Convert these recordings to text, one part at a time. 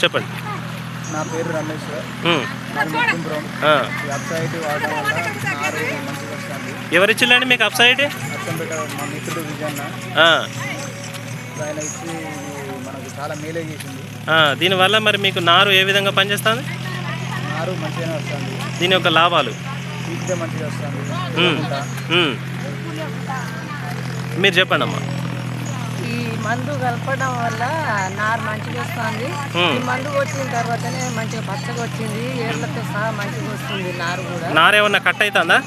చెప్పండి. నా పేరు రమేష్. ముత్తుంపురం. అప్సైడ్ వాడడం వల్ల నారు మంచిగా వస్తుంది. ఎవరిచ్చిల్లండి మీకు అప్సైడ్? అచ్చంపేట మా మిత్రుడు విజయన్న ఆయన ఇచ్చి మనకు చాలా మేలే చేసింది. దీనివల్ల మరి మీకు నారు ఏ విధంగా పనిచేస్తుంది? నారు మంచిగానే వస్తుంది. దీని యొక్క లాభాలు పీకితే మంచిగా వస్తుంది. మీరు చెప్పండి అమ్మా. ఈ మందు కలపడం వల్ల నారు మంచిగా వస్తుంది. ఈ మందు వచ్చిన తర్వాతనే మంచిగా పచ్చగా వచ్చింది. ఏళ్లతో సహా మంచిగా వస్తుంది. నారు కూడా నారు ఏమన్నా కట్ అవుతుందా?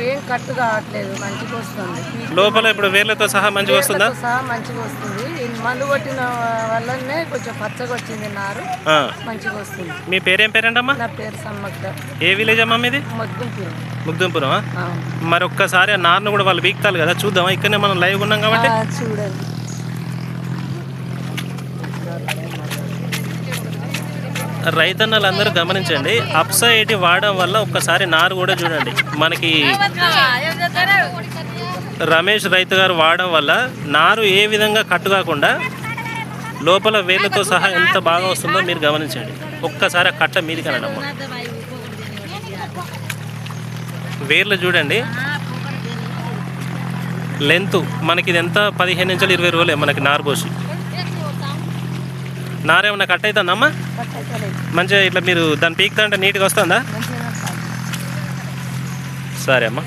ఏం కట్టు కావట్లేదు, మంచిగా వస్తుంది. లోపల ఇప్పుడు వేర్లతో సహా మంచిగా వస్తుందా? మంచిగా వస్తుంది. ఈ మందు కొట్టిన వల్లనే కొంచెం పచ్చగా వచ్చింది నారు, మంచిగా వస్తుంది. మీ పేరేం పేరంటమ్మా? నా పేరు సమ్మక్క. ఏ విలేజ్ అమ్మా మీది? ముద్దుంపురం. ముగ్దుంపురం. మరి ఒక్కసారి ఆ నారును కూడా వాళ్ళు వీక్తాలు కదా, చూద్దామా? ఇక్కడనే మనం లైవ్ ఉన్నాం కాబట్టి చూడండి. రైతన్నలందరూ గమనించండి. అప్సైడ్ వాడడం వల్ల ఒక్కసారి నారు కూడా చూడండి. మనకి రమేష్ రైతు గారు వాడడం వల్ల నారు ఏ విధంగా కట్టు కాకుండా లోపల వేళ్ళతో సహా ఎంత బాగా వస్తుందో మీరు గమనించండి. ఒక్కసారి ఆ కట్ట మీది కనడమ్మా. వేర్లు చూడండి, లెంత్ మనకి ఇది ఎంత 15 నుంచి 20 రోజులే మనకి నారు పోసి. నారేమన్నా కట్ అవుతుందమ్మా? మంచిగా ఇట్లా మీరు దాన్ని పీకుతా అంటే నీట్గా వస్తుందా? సరే అమ్మా.